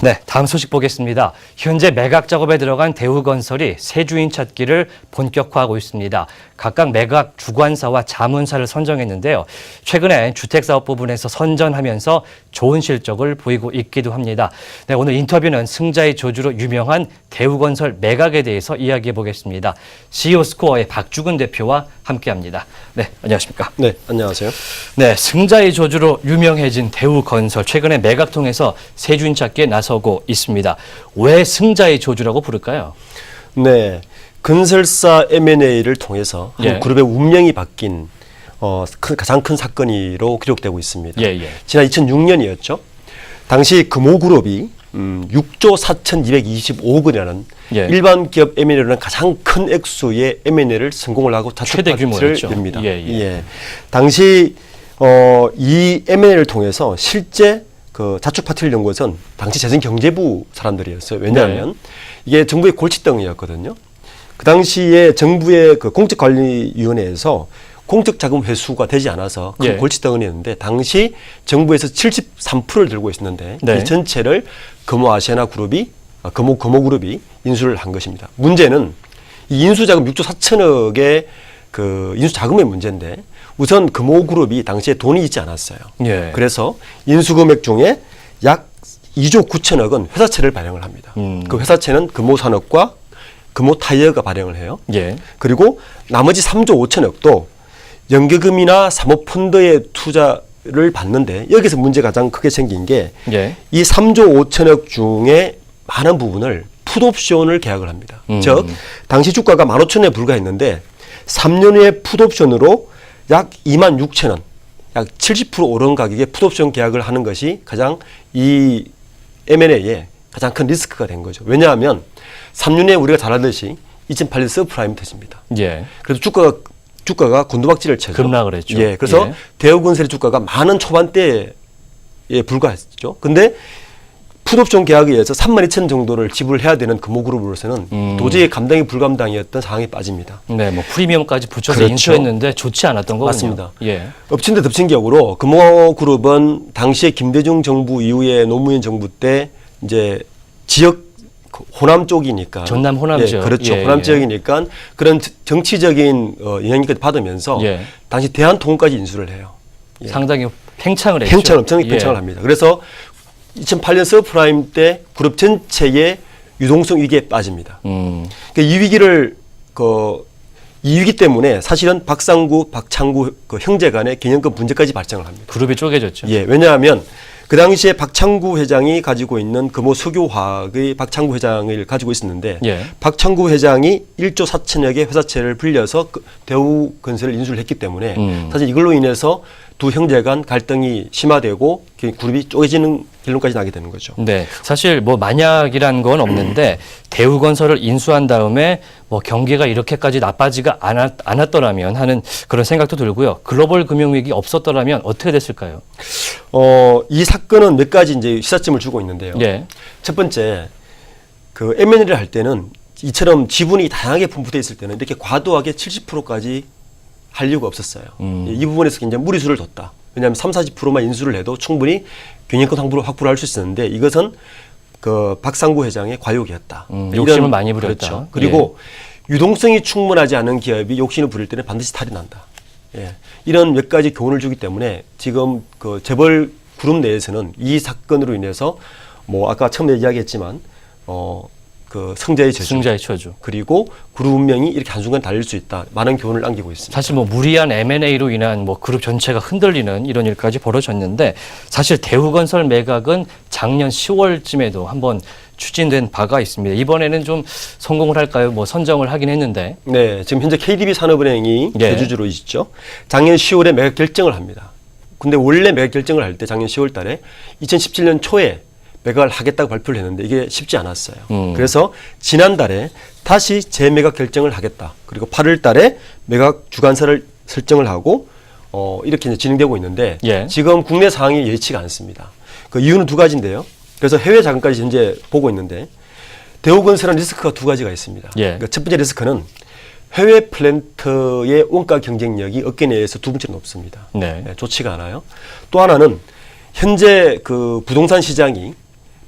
네, 다음 소식 보겠습니다. 현재 매각 작업에 들어간 대우건설이 새 주인 찾기를 본격화하고 있습니다. 각각 매각 주관사와 자문사를 선정했는데요. 최근에 주택사업 부분에서 선전하면서 좋은 실적을 보이고 있기도 합니다. 네, 오늘 인터뷰는 승자의 저주로 유명한 대우건설 매각에 대해서 이야기해 보겠습니다. CEO 스코어의 박주근 대표와 함께합니다. 네, 안녕하십니까? 네, 안녕하세요. 네, 승자의 저주로 유명해진 대우건설 최근에 매각 통해서 새 주인 찾기에 나서고 있습니다. 왜 승자의 저주라고 부를까요? 네, 건설사 M&A를 통해서 한 그룹의 운명이 바뀐 가장 큰 사건으로 기록되고 있습니다. 지난 2006년이었죠. 당시 금호그룹이 6조 4,225억 원이라는 일반 기업 M&A로는 가장 큰 액수의 M&A를 성공을 하고 최대 규모를 냅니다. 당시 이 M&A를 통해서 실제 그 자축 파트를 연 것은 당시 재정경제부 사람들이었어요. 왜냐하면 이게 정부의 골칫덩이였거든요. 그 당시에 정부의 그 공적관리위원회에서 공적자금 회수가 되지 않아서 그 골칫덩이였는데 당시 정부에서 73%를 들고 있었는데 이 전체를 금호아시아나그룹이 금호그룹이 인수를 한 것입니다. 문제는 이 인수자금 6조 4천억의 그 인수자금의 문제인데 우선 금호그룹이 당시에 돈이 있지 않았어요. 그래서 인수금액 중에 약 2조 9천억은 회사채를 발행을 합니다. 그 회사채는 금호산업과 금호타이어가 발행을 해요. 그리고 나머지 3조 5천억도 연계금이나 사모펀드의 투자를 받는데 여기서 문제가 가장 크게 생긴 게 이 3조 5천억 중에 많은 부분을 풋옵션을 계약을 합니다. 즉 당시 주가가 15,000원에 불과했는데 3년 후에 풋옵션으로 약 26,000원, 약 70% 오른 가격에 풋옵션 계약을 하는 것이 가장 이 M&A의 가장 큰 리스크가 된 거죠. 왜냐하면 3년에 우리가 잘 알듯이 2008년 서프라임 터집니다. 그래서 주가가 곤두박질을 쳐죠. 급락을 했죠. 그래서 대우건설의 주가가 많은 초반대에 불과했죠. 근데 풋옵션 계약에 의해서 32,000 정도를 지불해야 되는 금호그룹으로서는 도저히 감당이 불감당이었던 상황에 빠집니다. 뭐 프리미엄까지 붙여서 인수했는데 좋지 않았던 거군요. 맞습니다. 엎친 데 덮친 격으로 금호그룹은 당시에 김대중 정부 이후에 노무현 정부 때 이제 지역 호남 쪽이니까 전남 호남 지역 그렇죠. 호남 지역이니까 그런 정치적인 영향력까지 받으면서 당시 대한통운까지 인수를 해요. 상당히 팽창을 했죠. 엄청나게 팽창을 합니다. 그래서 2008년 서프라임 때 그룹 전체의 유동성 위기에 빠집니다. 그러니까 이 위기 때문에 사실은 박상구, 박창구 그 형제 간의 개념급 문제까지 발생을 합니다. 그룹이 쪼개졌죠. 왜냐하면 그 당시에 박창구 회장이 가지고 있는 금호석유화학의 박창구 회장을 가지고 있었는데 박창구 회장이 1조 4천억의 회사채를 빌려서 대우건설을 인수를 했기 때문에 사실 이걸로 인해서 두 형제 간 갈등이 심화되고 그룹이 쪼개지는 결론까지 나게 되는 거죠. 사실 뭐 만약이란 건 없는데 대우건설을 인수한 다음에 뭐 경기가 이렇게까지 나빠지가 않았더라면 하는 그런 생각도 들고요. 글로벌 금융위기 없었더라면 어떻게 됐을까요? 이 사건은 몇 가지 이제 시사점을 주고 있는데요. 첫 번째, 그 M&A를 할 때는 이처럼 지분이 다양하게 분포되어 있을 때는 이렇게 과도하게 70%까지 할 이유가 없었어요. 이 부분에서 굉장히 무리수를 뒀다. 왜냐하면 30~40%만 인수를 해도 충분히 경영권 확보를 할 수 있었는데 이것은 그 박상구 회장의 과욕이었다. 욕심을 많이 부렸다. 그렇죠. 그리고 유동성이 충분하지 않은 기업이 욕심을 부릴 때는 반드시 탈이 난다. 이런 몇 가지 교훈을 주기 때문에 지금 그 재벌 그룹 내에서는 이 사건으로 인해서 뭐 아까 처음에 이야기했지만 그 승자의 저주 그리고 그룹 운명이 이렇게 한순간 달릴 수 있다. 많은 교훈을 남기고 있습니다. 사실 뭐 무리한 M&A로 인한 뭐 그룹 전체가 흔들리는 이런 일까지 벌어졌는데 사실 대우건설 매각은 작년 10월쯤에도 한번 추진된 바가 있습니다. 이번에는 좀 성공을 할까요? 뭐 선정을 하긴 했는데. 지금 현재 KDB산업은행이 대주주로 있죠. 작년 10월에 매각 결정을 합니다. 근데 원래 매각 결정을 할 때 작년 10월 달에 2017년 초에 매각을 하겠다고 발표를 했는데 이게 쉽지 않았어요. 그래서 지난달에 다시 재매각 결정을 하겠다. 그리고 8월 달에 매각 주관사를 설정을 하고 이렇게 이제 진행되고 있는데 지금 국내 상황이 예치가 않습니다. 그 이유는 두 가지인데요. 그래서 해외 자금까지 현재 보고 있는데 대우건설은 리스크가 두 가지가 있습니다. 그러니까 첫 번째 리스크는 해외 플랜트의 원가 경쟁력이 업계 내에서 두 번째로 높습니다. 좋지가 않아요. 또 하나는 현재 그 부동산 시장이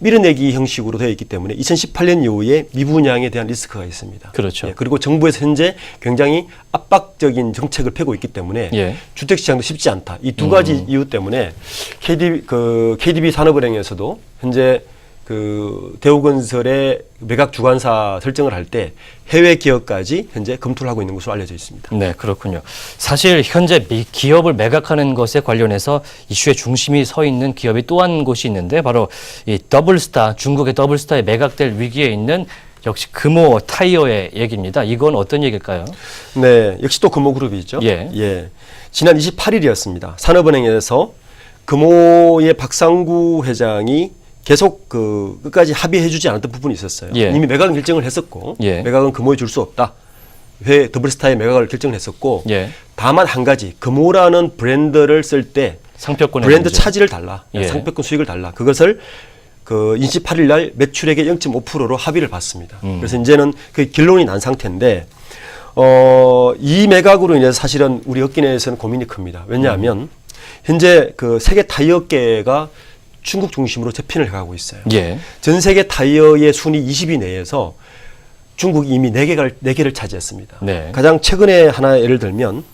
밀어내기 형식으로 되어 있기 때문에 2018년 이후에 미분양에 대한 리스크가 있습니다. 그렇죠. 예, 그리고 정부에서 현재 굉장히 압박적인 정책을 펴고 있기 때문에 예. 주택 시장도 쉽지 않다. 이 두 가지 이유 때문에 KDB 산업은행에서도 현재 그 대우건설의 매각 주관사 설정을 할 때 해외 기업까지 현재 검토를 하고 있는 것으로 알려져 있습니다. 네, 그렇군요. 사실 현재 기업을 매각하는 것에 관련해서 이슈의 중심이 서 있는 기업이 또 한 곳이 있는데 바로 이 더블스타, 중국의 더블스타에 매각될 위기에 있는 역시 금호 타이어의 얘기입니다. 이건 어떤 얘기일까요? 네, 역시 또 금호그룹이죠. 예. 지난 28일이었습니다. 산업은행에서 금호의 박상구 회장이 계속 끝까지 합의해주지 않았던 부분이 있었어요. 예. 이미 매각은 결정을 했었고 예. 매각은 금호에 줄 수 없다. 더블스타의 매각을 결정을 했었고 예. 다만 한 가지 금호라는 브랜드를 쓸 때 상표권의 브랜드 문제. 차지를 달라. 예. 상표권 수익을 달라. 그것을 28일 날 매출액의 0.5%로 합의를 봤습니다. 그래서 이제는 그 결론이 난 상태인데 이 매각으로 인해서 사실은 우리 업계 내에서는 고민이 큽니다. 왜냐하면 현재 그 세계 타이어계가 중국 중심으로 재편을 해가고 있어요. 예. 전 세계 타이어의 순위 20위 내에서 중국이 이미 4개를 차지했습니다. 네. 가장 최근에 하나 예를 들면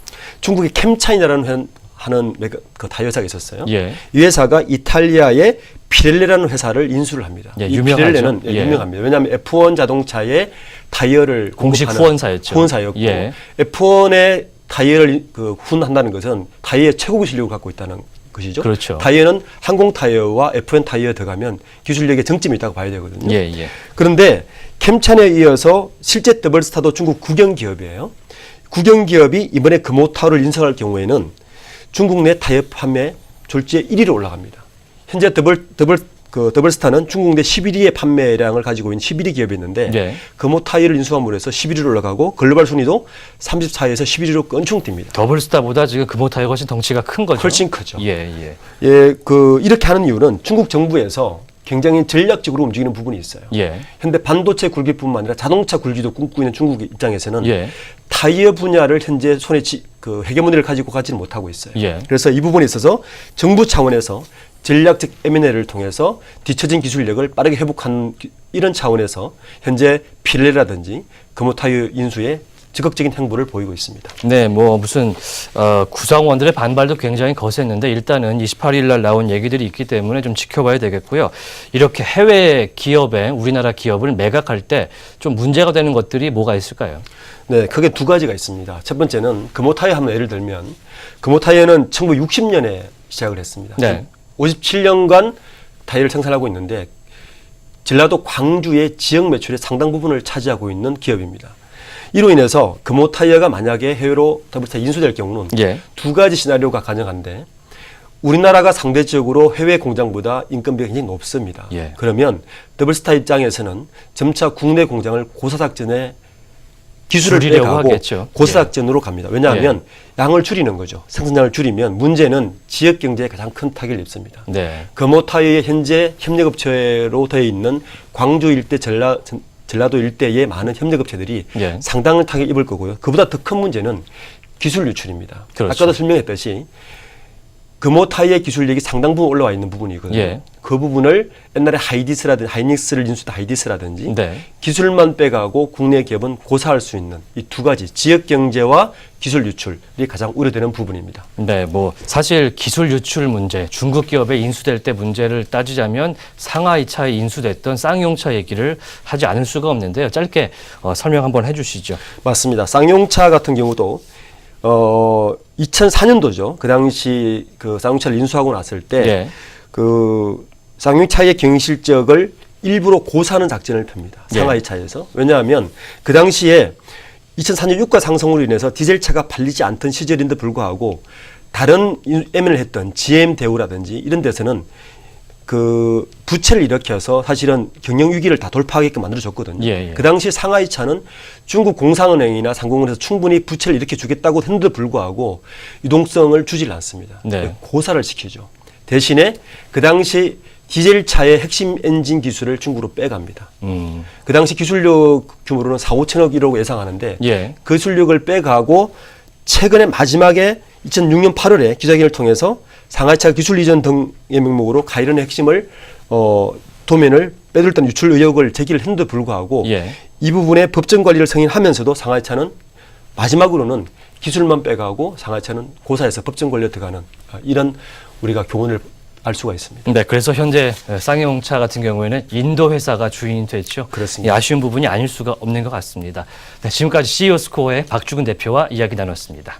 중국의 캠차이나라는 하는 그 타이어사가 있었어요. 예. 이 회사가 이탈리아의 피렐레라는 회사를 인수를 합니다. 예, 이 유명하죠. 피렐레는 예. 유명합니다. 왜냐하면 F1 자동차의 타이어를 공식 공급하는 후원사였죠. 후원사였고 예. F1의 타이어를 후원한다는 것은 타이어의 최고의 실력을 갖고 있다는 것이죠. 그렇죠. 타이어는 항공 타이어와 F1 타이어 들어가면 기술력에 정점이 있다고 봐야 되거든요. 예. 그런데 캠찬에 이어서 실제 더블스타도 중국 국영기업이에요. 국영기업이 이번에 금호타워를 인수할 경우에는 중국 내 타이어 판매 졸지에 1위로 올라갑니다. 현재 더블스타는 중국 내 11위의 판매량을 가지고 있는 11위 기업이었는데 예. 금호타이어를 인수함으로 해서 11위로 올라가고 글로벌 순위도 34위에서 11위로 껑충 뜁니다. 더블스타보다 지금 금호 타이어가 훨씬 덩치가 큰 거죠. 훨씬 크죠. 예. 이렇게 하는 이유는 중국 정부에서 굉장히 전략적으로 움직이는 부분이 있어요. 예. 현재 반도체 굴기뿐만 아니라 자동차 굴기도 꿈꾸고 있는 중국 입장에서는 예. 타이어 분야를 현재 손에 헤게모니를 가지고 가지는 못하고 있어요. 예. 그래서 이 부분에 있어서 정부 차원에서 전략적 M&A를 통해서 뒤처진 기술력을 빠르게 회복하는 이런 차원에서 현재 피렐레라든지 금호 타이어 인수에 적극적인 행보를 보이고 있습니다. 네, 무슨 구성원들의 반발도 굉장히 거셌는데 일단은 28일 날 나온 얘기들이 있기 때문에 좀 지켜봐야 되겠고요. 이렇게 해외 기업에 우리나라 기업을 매각할 때 좀 문제가 되는 것들이 뭐가 있을까요? 네, 크게 두 가지가 있습니다. 첫 번째는 금호타이어 한번 예를 들면 금호타이어는 1960년에 시작을 했습니다. 네. 57년간 타이어를 생산하고 있는데 전라도 광주의 지역 매출의 상당 부분을 차지하고 있는 기업입니다. 이로 인해서 금호타이어가 만약에 해외로 더블스타 인수될 경우는 예. 두 가지 시나리오가 가능한데 우리나라가 상대적으로 해외 공장보다 인건비가 굉장히 높습니다. 예. 그러면 더블스타 입장에서는 점차 국내 공장을 고사작전에 기술을 줄이려고 빼가고 하겠죠. 고사작전으로 갑니다. 왜냐하면 양을 줄이는 거죠. 생산량을 줄이면 문제는 지역 경제에 가장 큰 타격을 입습니다. 네. 금호타이어의 현재 협력업체로 되어 있는 광주 일대 전라도 일대의 많은 협력업체들이 예. 상당한 타격을 입을 거고요. 그보다 더 큰 문제는 기술 유출입니다. 그렇죠. 아까도 설명했듯이 금호타이어의 기술력이 상당 부분 올라와 있는 부분이거든요. 예. 그 부분을 옛날에 하이닉스를 인수했던 하이디스라든지 네. 기술만 빼가고 국내 기업은 고사할 수 있는 이 두 가지 지역 경제와 기술 유출이 가장 우려되는 부분입니다. 네, 사실 기술 유출 문제, 중국 기업에 인수될 때 문제를 따지자면 상하이차에 인수됐던 쌍용차 얘기를 하지 않을 수가 없는데요. 짧게 설명 한번 해주시죠. 맞습니다. 쌍용차 같은 경우도 2004년도죠. 그 당시 그 쌍용차를 인수하고 났을 때 예. 그 쌍용차의 경영 실적을 일부러 고사하는 작전을 펴니다. 예. 상하이차에서. 왜냐하면 그 당시에 2004년 유가 상승으로 인해서 디젤차가 팔리지 않던 시절인데 불구하고 다른 M&A를 했던 GM 대우라든지 이런 데서는 그 부채를 일으켜서 사실은 경영 위기를 다 돌파하게끔 만들어줬거든요. 예. 그 당시 상하이차는 중국 공상은행이나 상공은행에서 충분히 부채를 일으켜주겠다고 했는데도 불구하고 유동성을 주질 않습니다. 네. 고사를 시키죠. 대신에 그 당시 디젤차의 핵심 엔진 기술을 중국으로 빼갑니다. 그 당시 기술력 규모로는 4, 5천억 이라고 예상하는데 예. 그 기술력을 빼가고 최근에 마지막에 2006년 8월에 기자회견을 통해서 상하이차 기술 이전 등의 명목으로 가이런의 핵심을 도면을 빼돌렸다는 유출 의혹을 제기를 했는데도 불구하고 예. 이 부분에 법정 관리를 승인하면서도 상하차는 마지막으로는 기술만 빼가고 상하차는 고사에서 법정 관리에 들어가는 이런 우리가 교훈을 알 수가 있습니다. 네, 그래서 현재 쌍용차 같은 경우에는 인도 회사가 주인이 됐죠. 그렇습니다. 이 아쉬운 부분이 아닐 수가 없는 것 같습니다. 네, 지금까지 CEO 스코어의 박주근 대표와 이야기 나눴습니다.